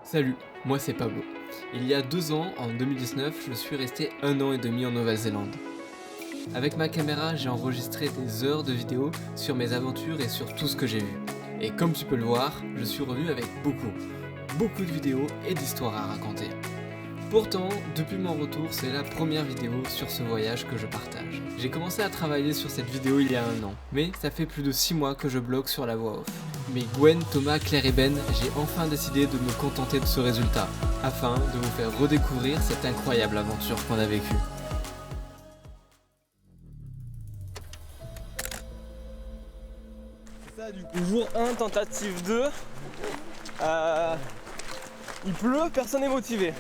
Salut, moi c'est Pablo. Il y a 2 ans, en 2019, je suis resté 1 an et demi en Nouvelle-Zélande. Avec ma caméra, j'ai enregistré des heures de vidéos sur mes aventures et sur tout ce que j'ai vu. Et comme tu peux le voir, je suis revenu avec beaucoup de vidéos et d'histoires à raconter. Pourtant, depuis mon retour, c'est la première vidéo sur ce voyage que je partage. J'ai commencé à travailler sur cette vidéo il y a 1 an, mais ça fait plus de 6 mois que je blogue sur la voix off. Mais Gwen, Thomas, Claire et Ben, j'ai enfin décidé de me contenter de ce résultat, afin de vous faire redécouvrir cette incroyable aventure qu'on a vécue. C'est ça du coup, jour 1, tentative 2. Il pleut, personne n'est motivé.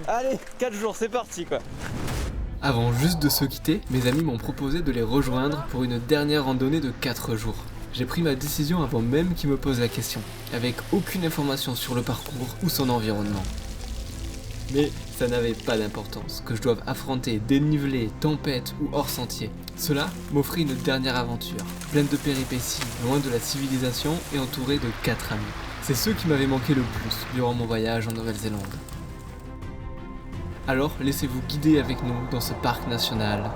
Allez, 4 jours, c'est parti quoi. Avant juste de se quitter, mes amis m'ont proposé de les rejoindre pour une dernière randonnée de 4 jours. J'ai pris ma décision avant même qu'ils me posent la question, avec aucune information sur le parcours ou son environnement. Mais ça n'avait pas d'importance, que je doive affronter dénivelé, tempête ou hors sentier. Cela m'offrait une dernière aventure, pleine de péripéties, loin de la civilisation et entourée de 4 amis. C'est ceux qui m'avaient manqué le plus durant mon voyage en Nouvelle-Zélande. Alors laissez-vous guider avec nous dans ce parc national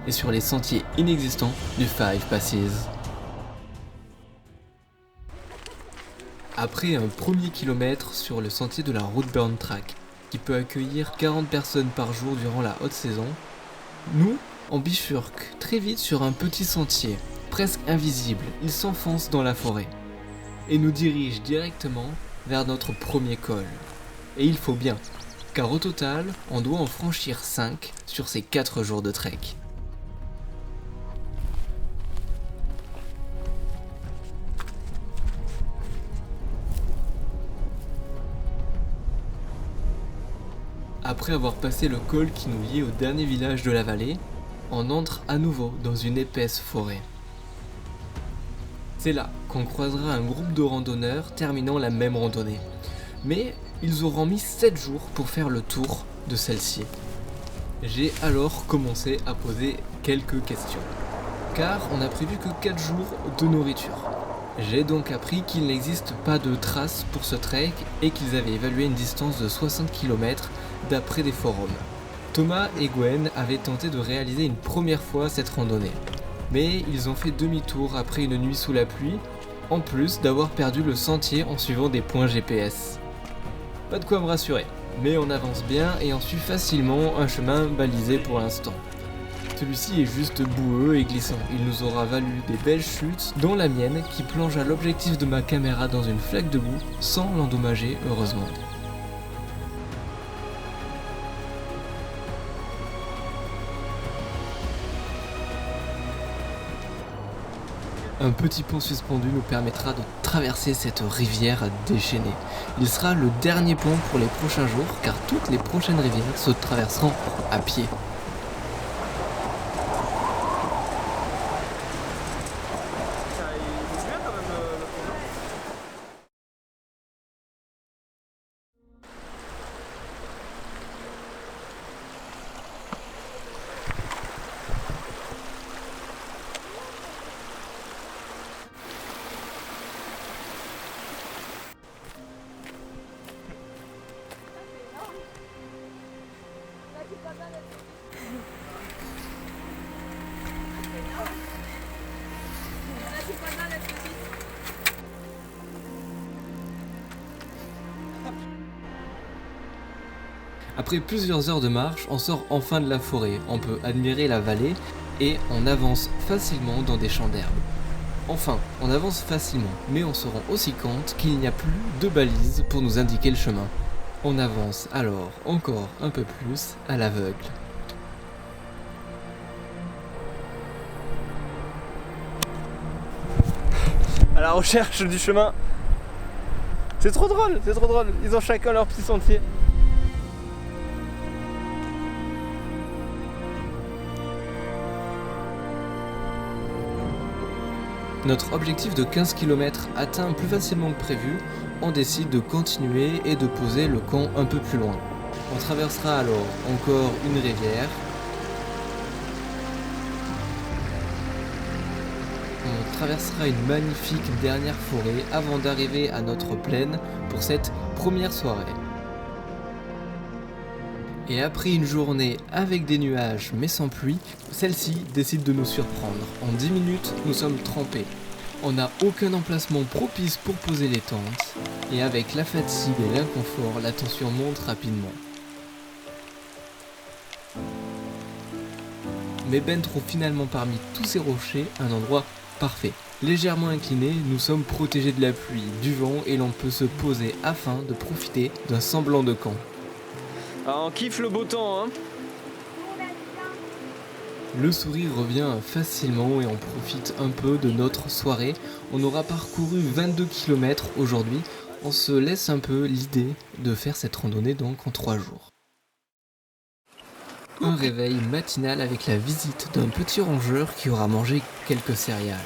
et sur les sentiers inexistants du Five Passes. Après un premier kilomètre sur le sentier de la Routeburn Track, qui peut accueillir 40 personnes par jour durant la haute saison, nous, on bifurque très vite sur un petit sentier, presque invisible. Il s'enfonce dans la forêt et nous dirige directement vers notre premier col. Et il faut bien, car au total, on doit en franchir 5 sur ces 4 jours de trek. Après avoir passé le col qui nous liait au dernier village de la vallée, on entre à nouveau dans une épaisse forêt. C'est là qu'on croisera un groupe de randonneurs terminant la même randonnée. Mais ils auront mis 7 jours pour faire le tour de celle-ci. J'ai alors commencé à poser quelques questions, car on n'a prévu que 4 jours de nourriture. J'ai donc appris qu'il n'existe pas de traces pour ce trek et qu'ils avaient évalué une distance de 60 km d'après des forums. Thomas et Gwen avaient tenté de réaliser une première fois cette randonnée, mais ils ont fait demi-tour après une nuit sous la pluie, en plus d'avoir perdu le sentier en suivant des points GPS. Pas de quoi me rassurer, mais on avance bien et on suit facilement un chemin balisé pour l'instant. Celui-ci est juste boueux et glissant, il nous aura valu des belles chutes, dont la mienne qui plonge à l'objectif de ma caméra dans une flaque de boue sans l'endommager heureusement. Un petit pont suspendu nous permettra de traverser cette rivière déchaînée. Il sera le dernier pont pour les prochains jours car toutes les prochaines rivières se traverseront à pied. Après plusieurs heures de marche, on sort enfin de la forêt, on peut admirer la vallée et on avance facilement dans des champs d'herbe. Enfin, on avance facilement, mais on se rend aussi compte qu'il n'y a plus de balises pour nous indiquer le chemin. On avance alors encore un peu plus à l'aveugle. À la recherche du chemin. C'est trop drôle, ils ont chacun leur petit sentier. Notre objectif de 15 km atteint plus facilement que prévu, on décide de continuer et de poser le camp un peu plus loin. On traversera alors encore une rivière. On traversera une magnifique dernière forêt avant d'arriver à notre plaine pour cette première soirée. Et après une journée avec des nuages mais sans pluie, celle-ci décide de nous surprendre. En 10 minutes, nous sommes trempés. On n'a aucun emplacement propice pour poser les tentes, et avec la fatigue et l'inconfort, la tension monte rapidement. Mais Ben trouve finalement parmi tous ces rochers un endroit parfait. Légèrement incliné, nous sommes protégés de la pluie, du vent et l'on peut se poser afin de profiter d'un semblant de camp. Ah, on kiffe le beau temps, hein. Le sourire revient facilement et on profite un peu de notre soirée. On aura parcouru 22 km aujourd'hui. On se laisse un peu l'idée de faire cette randonnée donc en 3 jours. Un réveil matinal avec la visite d'un petit rongeur qui aura mangé quelques céréales.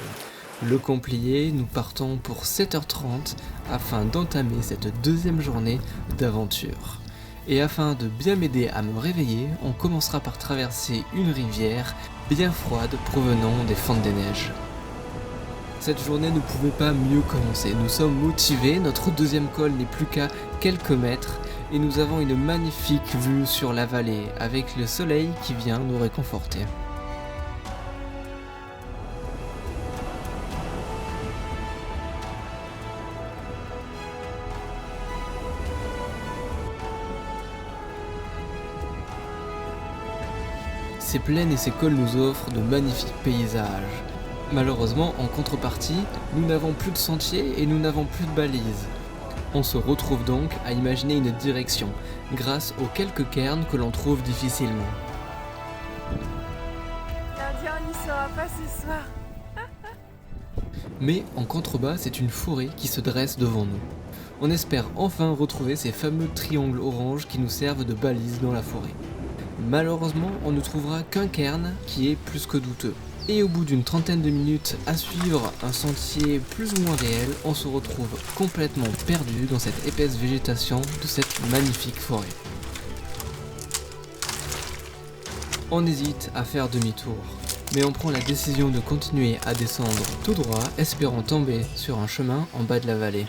Le camp plié, nous partons pour 7h30 afin d'entamer cette deuxième journée d'aventure. Et afin de bien m'aider à me réveiller, on commencera par traverser une rivière bien froide provenant des fentes des neiges. Cette journée ne pouvait pas mieux commencer. Nous sommes motivés, notre deuxième col n'est plus qu'à quelques mètres et nous avons une magnifique vue sur la vallée avec le soleil qui vient nous réconforter. Ces plaines et ces cols nous offrent de magnifiques paysages. Malheureusement, en contrepartie, nous n'avons plus de sentiers et nous n'avons plus de balises. On se retrouve donc à imaginer une direction, grâce aux quelques cairns que l'on trouve difficilement. L'Indien n'y sera pas ce soir. Mais en contrebas, c'est une forêt qui se dresse devant nous. On espère enfin retrouver ces fameux triangles oranges qui nous servent de balises dans la forêt. Malheureusement, on ne trouvera qu'un cairn qui est plus que douteux. Et au bout d'une trentaine de minutes à suivre un sentier plus ou moins réel, on se retrouve complètement perdu dans cette épaisse végétation de cette magnifique forêt. On hésite à faire demi-tour, mais on prend la décision de continuer à descendre tout droit, espérant tomber sur un chemin en bas de la vallée.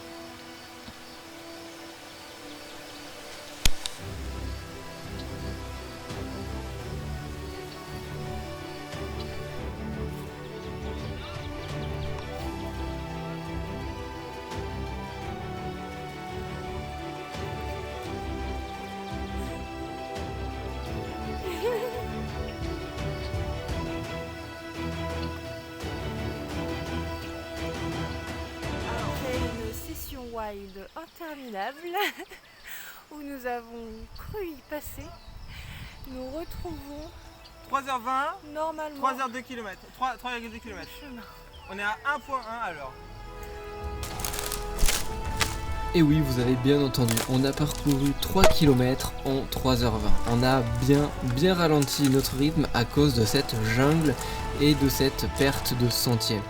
Après une session wild interminable, où nous avons cru y passer, nous retrouvons 3h20, normalement 3h2 km, 3,2 le km. chemin. On est à 1.1 alors. Et oui, vous avez bien entendu, on a parcouru 3 km en 3h20. On a bien ralenti notre rythme à cause de cette jungle et de cette perte de sentier.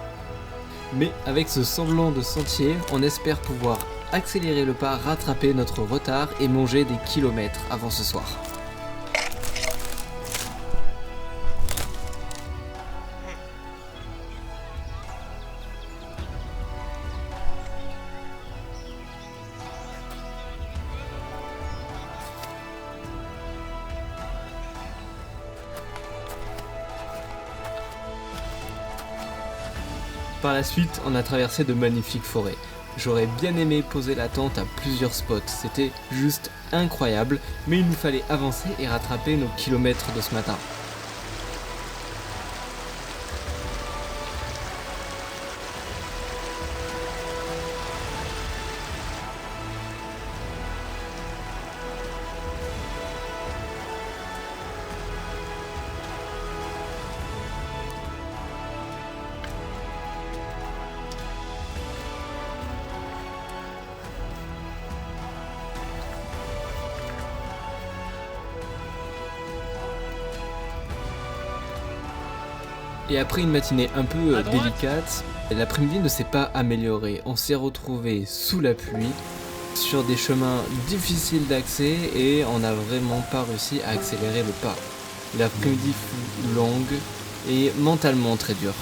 Mais avec ce semblant de sentier, on espère pouvoir accélérer le pas, rattraper notre retard et manger des kilomètres avant ce soir. Par la suite, on a traversé de magnifiques forêts. J'aurais bien aimé poser la tente à plusieurs spots, c'était juste incroyable, mais il nous fallait avancer et rattraper nos kilomètres de ce matin. Et après une matinée un peu délicate, l'après-midi ne s'est pas amélioré. On s'est retrouvé sous la pluie, sur des chemins difficiles d'accès et on n'a vraiment pas réussi à accélérer le pas. L'après-midi fut longue et mentalement très dure.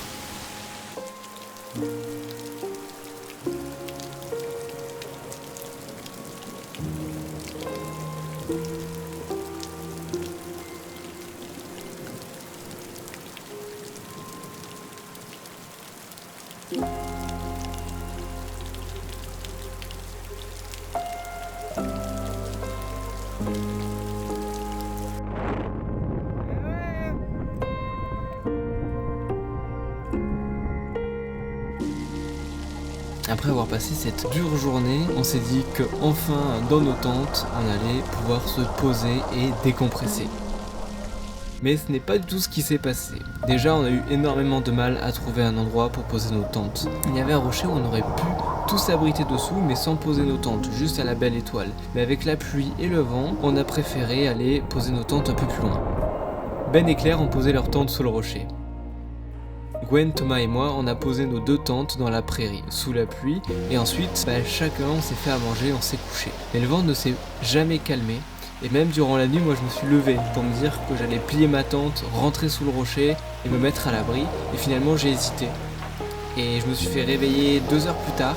Après avoir passé cette dure journée, on s'est dit que enfin dans nos tentes, on allait pouvoir se poser et décompresser. Mais ce n'est pas du tout ce qui s'est passé. Déjà, on a eu énormément de mal à trouver un endroit pour poser nos tentes. Il y avait un rocher où on aurait pu tous s'abriter dessous, mais sans poser nos tentes, juste à la belle étoile. Mais avec la pluie et le vent, on a préféré aller poser nos tentes un peu plus loin. Ben et Claire ont posé leurs tentes sous le rocher. Gwen, Thomas et moi, on a posé nos 2 tentes dans la prairie, sous la pluie, et ensuite, chacun on s'est fait à manger, on s'est couché. Mais le vent ne s'est jamais calmé, et même durant la nuit, moi je me suis levé pour me dire que j'allais plier ma tente, rentrer sous le rocher et me mettre à l'abri, et finalement j'ai hésité. Et je me suis fait réveiller 2 heures plus tard,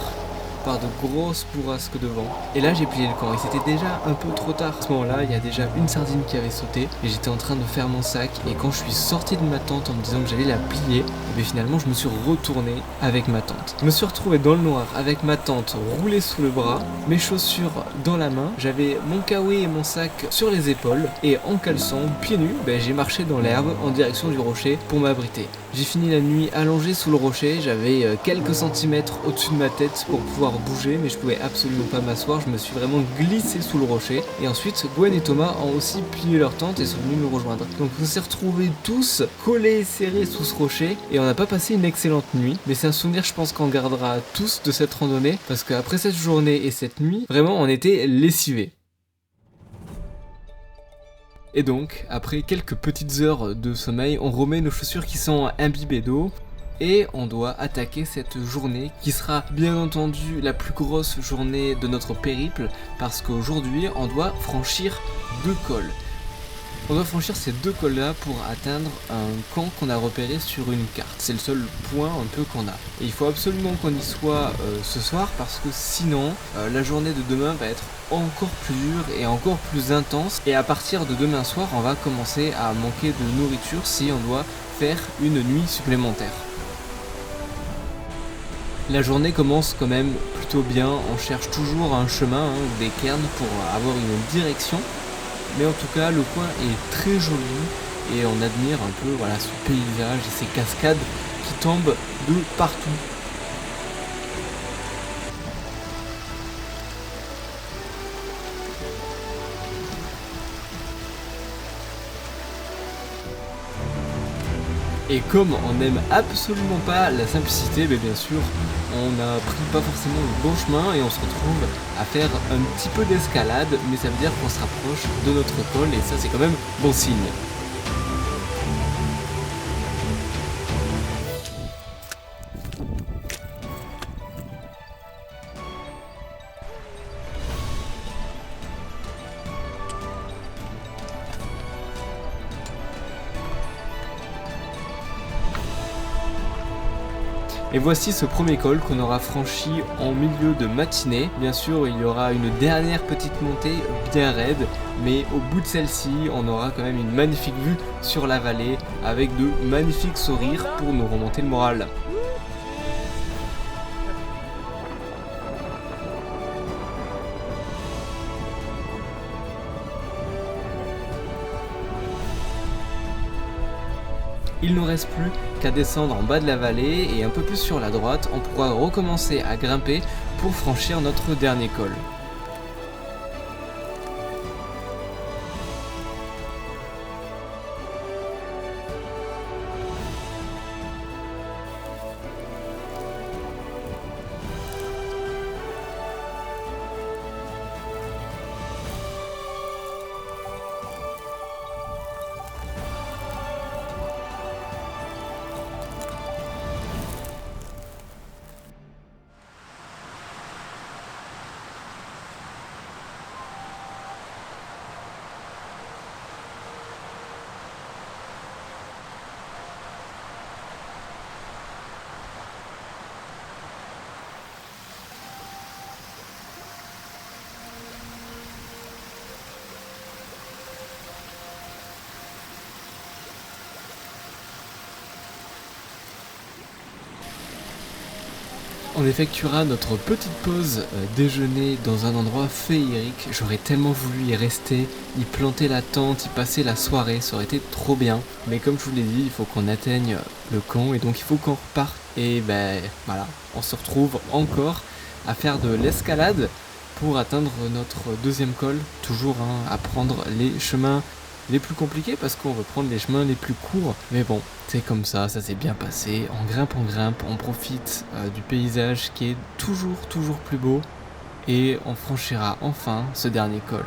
par de grosses bourrasques de vent. Et là j'ai plié le camp et c'était déjà un peu trop tard. À ce moment-là, il y a déjà une sardine qui avait sauté et j'étais en train de faire mon sac, et quand je suis sorti de ma tente en me disant que j'allais la plier, et finalement je me suis retourné avec ma tente. Je me suis retrouvé dans le noir avec ma tente roulée sous le bras, mes chaussures dans la main, j'avais mon kawaii et mon sac sur les épaules, et en caleçon, pieds nus, j'ai marché dans l'herbe en direction du rocher pour m'abriter. J'ai fini la nuit allongé sous le rocher, j'avais quelques centimètres au-dessus de ma tête pour pouvoir bouger, mais je pouvais absolument pas m'asseoir, je me suis vraiment glissé sous le rocher. Et ensuite, Gwen et Thomas ont aussi plié leur tente et sont venus nous rejoindre. Donc on s'est retrouvés tous collés et serrés sous ce rocher, et on n'a pas passé une excellente nuit, mais c'est un souvenir je pense qu'on gardera tous de cette randonnée, parce qu'après cette journée et cette nuit, vraiment on était lessivés. Et donc, après quelques petites heures de sommeil, on remet nos chaussures qui sont imbibées d'eau, et on doit attaquer cette journée qui sera bien entendu la plus grosse journée de notre périple, parce qu'aujourd'hui on doit franchir 2 cols. On doit franchir ces 2 cols-là pour atteindre un camp qu'on a repéré sur une carte. C'est le seul point un peu qu'on a. Et il faut absolument qu'on y soit ce soir, parce que sinon la journée de demain va être encore plus dure et encore plus intense. Et à partir de demain soir, on va commencer à manquer de nourriture si on doit faire une nuit supplémentaire. La journée commence quand même plutôt bien, on cherche toujours un chemin ou des cairns pour avoir une direction. Mais en tout cas, le coin est très joli et on admire un peu ce paysage et ces cascades qui tombent de partout. Et comme on n'aime absolument pas la simplicité, bien sûr, on n'a pris pas forcément le bon chemin et on se retrouve à faire un petit peu d'escalade, mais ça veut dire qu'on se rapproche de notre col et ça c'est quand même bon signe. Et voici ce premier col qu'on aura franchi en milieu de matinée. Bien sûr, il y aura une dernière petite montée bien raide, mais au bout de celle-ci, on aura quand même une magnifique vue sur la vallée avec de magnifiques sourires pour nous remonter le moral. Il ne nous reste plus qu'à descendre en bas de la vallée et un peu plus sur la droite, on pourra recommencer à grimper pour franchir notre dernier col. On effectuera notre petite pause déjeuner dans un endroit féerique. J'aurais tellement voulu y rester, y planter la tente, y passer la soirée, ça aurait été trop bien. Mais comme je vous l'ai dit, il faut qu'on atteigne le camp et donc il faut qu'on reparte. Et ben voilà, on se retrouve encore à faire de l'escalade pour atteindre notre deuxième col. Toujours à prendre les chemins les plus compliqués parce qu'on veut prendre les chemins les plus courts. Mais bon, c'est comme ça s'est bien passé. On grimpe, on profite du paysage qui est toujours plus beau. Et on franchira enfin ce dernier col.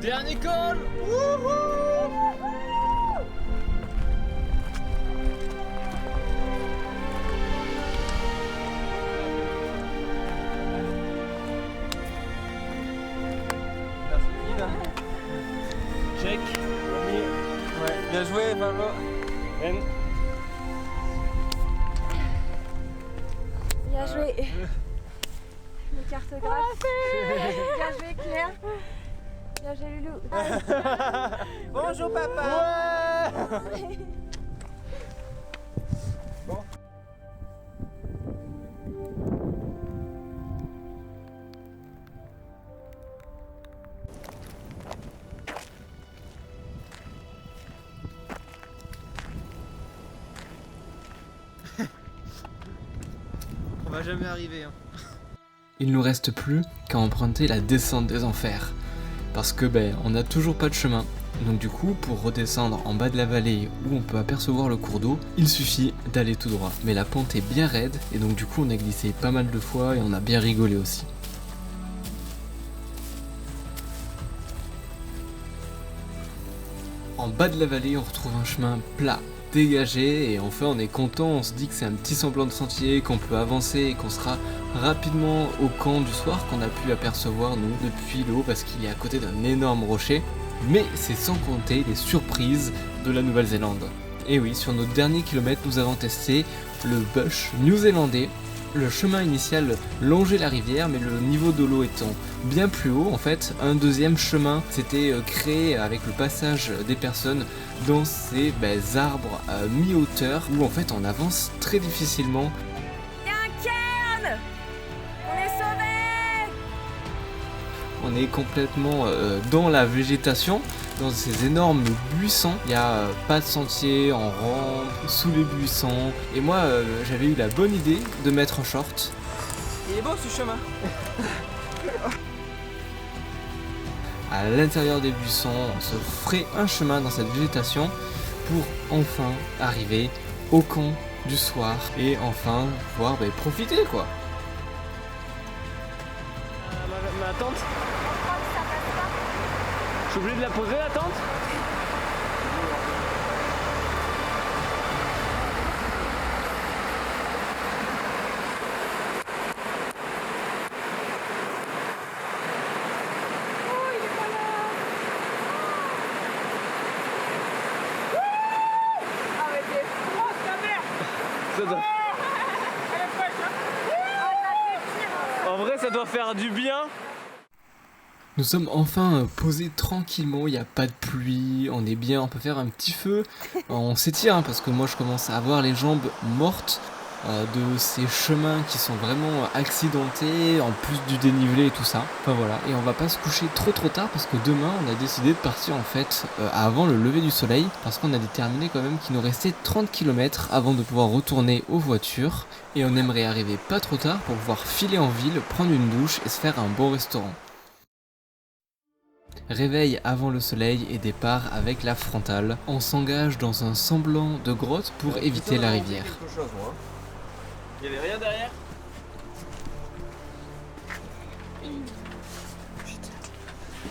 Dernier col. Check. Ouais, bien joué, Pablo. Bien joué. Le cartographe. Bien joué Claire. Bien joué Loulou. Bonjour, papa. On va jamais arriver. Hein. Il nous reste plus qu'à emprunter la descente des enfers. Parce que on n'a toujours pas de chemin. Donc du coup, pour redescendre en bas de la vallée où on peut apercevoir le cours d'eau, il suffit d'aller tout droit. Mais la pente est bien raide et donc du coup on a glissé pas mal de fois et on a bien rigolé aussi. En bas de la vallée, on retrouve un chemin plat, dégagé, et enfin on est content, on se dit que c'est un petit semblant de sentier, qu'on peut avancer et qu'on sera rapidement au camp du soir qu'on a pu apercevoir nous depuis le haut parce qu'il est à côté d'un énorme rocher. Mais c'est sans compter les surprises de la Nouvelle-Zélande. Et oui, sur nos derniers kilomètres, nous avons testé le bush new-zélandais. Le chemin initial longeait la rivière, mais le niveau de l'eau étant bien plus haut, en fait, un deuxième chemin s'était créé avec le passage des personnes dans ces arbres à mi-hauteur, où en fait on avance très difficilement. Il y a un cairn. On est sauvés. On est complètement dans la végétation, dans ces énormes buissons. Il n'y a pas de sentier en rampe, sous les buissons. Et moi, j'avais eu la bonne idée de mettre un short. Il est beau ce chemin. À l'intérieur des buissons, on se ferait un chemin dans cette végétation pour enfin arriver au camp du soir et enfin pouvoir profiter quoi. Ma tente. Je suis obligé de la poser la tente. Ça doit... En vrai, ça doit faire du bien. Nous sommes enfin posés tranquillement, il n'y a pas de pluie, on est bien, on peut faire un petit feu. On s'étire parce que moi je commence à avoir les jambes mortes de ces chemins qui sont vraiment accidentés, en plus du dénivelé et tout ça. Enfin voilà, et on va pas se coucher trop tard parce que demain on a décidé de partir en fait avant le lever du soleil parce qu'on a déterminé quand même qu'il nous restait 30 km avant de pouvoir retourner aux voitures et on aimerait arriver pas trop tard pour pouvoir filer en ville, prendre une douche et se faire un bon restaurant. Réveil avant le soleil et départ avec la frontale. On s'engage dans un semblant de grotte pour éviter la rivière. Il y avait rien derrière.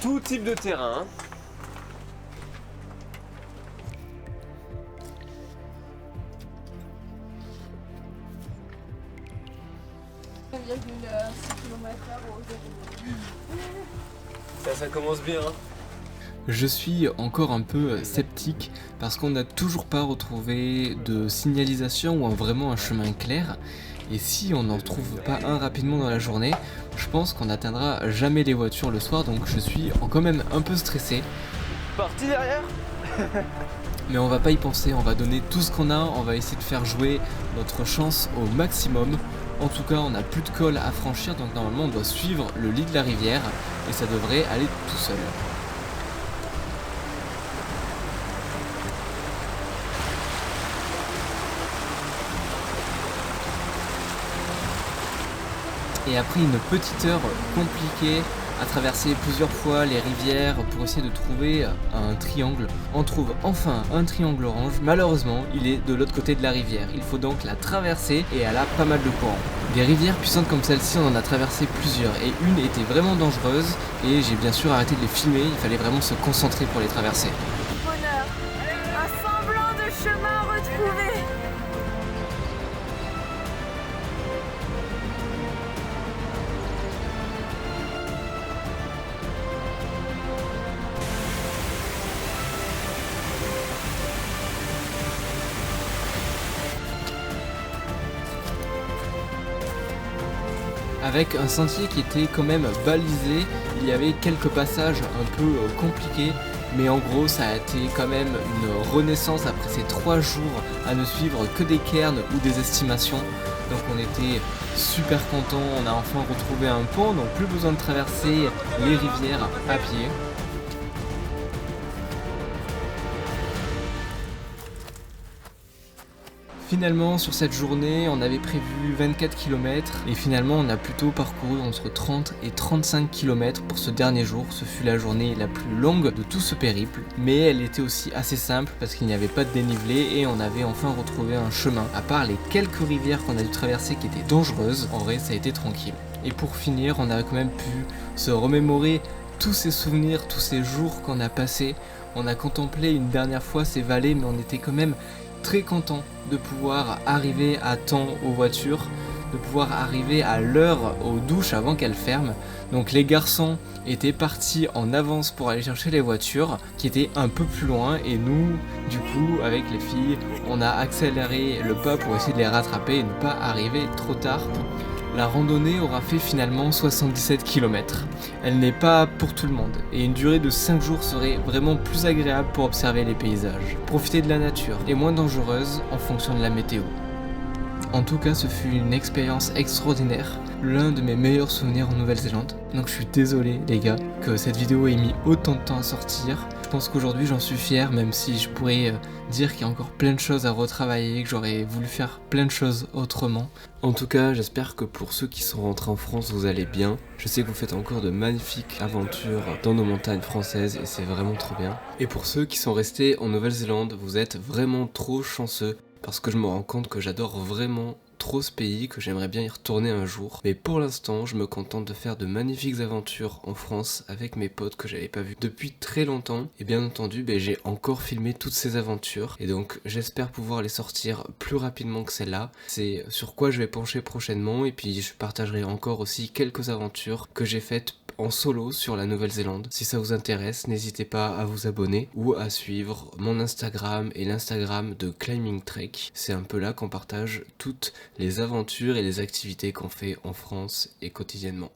Tout type de terrain. Ça commence bien. Hein. Je suis encore un peu sceptique parce qu'on n'a toujours pas retrouvé de signalisation ou vraiment un chemin clair. Et si on n'en trouve pas un rapidement dans la journée, je pense qu'on n'atteindra jamais les voitures le soir, donc je suis quand même un peu stressé. Parti derrière. Mais on va pas y penser, on va donner tout ce qu'on a, on va essayer de faire jouer notre chance au maximum. En tout cas, on n'a plus de col à franchir, donc normalement on doit suivre le lit de la rivière et ça devrait aller tout seul. Et après une petite heure compliquée à traverser plusieurs fois les rivières pour essayer de trouver un triangle, on trouve enfin un triangle orange. Malheureusement, il est de l'autre côté de la rivière. Il faut donc la traverser et elle a pas mal de courant. Des rivières puissantes comme celle-ci, on en a traversé plusieurs et une était vraiment dangereuse et j'ai bien sûr arrêté de les filmer. Il fallait vraiment se concentrer pour les traverser. Bonheur, un semblant de chemin retrouvé. Avec un sentier qui était quand même balisé, il y avait quelques passages un peu compliqués, mais en gros ça a été quand même une renaissance après ces 3 jours à ne suivre que des cairns ou des estimations. Donc on était super contents, on a enfin retrouvé un pont, donc plus besoin de traverser les rivières à pied. Finalement, sur cette journée, on avait prévu 24 km et finalement on a plutôt parcouru entre 30 et 35 km pour ce dernier jour. Ce fut la journée la plus longue de tout ce périple, mais elle était aussi assez simple parce qu'il n'y avait pas de dénivelé et on avait enfin retrouvé un chemin. À part les quelques rivières qu'on a dû traverser qui étaient dangereuses, en vrai ça a été tranquille. Et pour finir, on a quand même pu se remémorer tous ces souvenirs, tous ces jours qu'on a passés. On a contemplé une dernière fois ces vallées, mais on était quand même très content de pouvoir arriver à temps aux voitures, de pouvoir arriver à l'heure aux douches avant qu'elles ferment. Donc les garçons étaient partis en avance pour aller chercher les voitures qui étaient un peu plus loin et nous, du coup, avec les filles, on a accéléré le pas pour essayer de les rattraper et ne pas arriver trop tard. La randonnée aura fait finalement 77 km. Elle n'est pas pour tout le monde et une durée de 5 jours serait vraiment plus agréable pour observer les paysages. Profiter de la nature et moins dangereuse en fonction de la météo. En tout cas, ce fut une expérience extraordinaire, l'un de mes meilleurs souvenirs en Nouvelle-Zélande. Donc je suis désolé les gars que cette vidéo ait mis autant de temps à sortir. Je pense qu'aujourd'hui j'en suis fier, même si je pourrais dire qu'il y a encore plein de choses à retravailler, que j'aurais voulu faire plein de choses autrement. En tout cas, j'espère que pour ceux qui sont rentrés en France, vous allez bien. Je sais que vous faites encore de magnifiques aventures dans nos montagnes françaises et c'est vraiment trop bien. Et pour ceux qui sont restés en Nouvelle-Zélande, vous êtes vraiment trop chanceux. Parce que je me rends compte que j'adore vraiment trop ce pays, que j'aimerais bien y retourner un jour. Mais pour l'instant, je me contente de faire de magnifiques aventures en France avec mes potes que j'avais pas vus depuis très longtemps. Et bien entendu, j'ai encore filmé toutes ces aventures. Et donc, j'espère pouvoir les sortir plus rapidement que celle-là. C'est sur quoi je vais pencher prochainement. Et puis, je partagerai encore aussi quelques aventures que j'ai faites en solo sur la Nouvelle-Zélande. Si ça vous intéresse, n'hésitez pas à vous abonner ou à suivre mon Instagram et l'Instagram de Climbing Trek. C'est un peu là qu'on partage toutes les aventures et les activités qu'on fait en France et quotidiennement.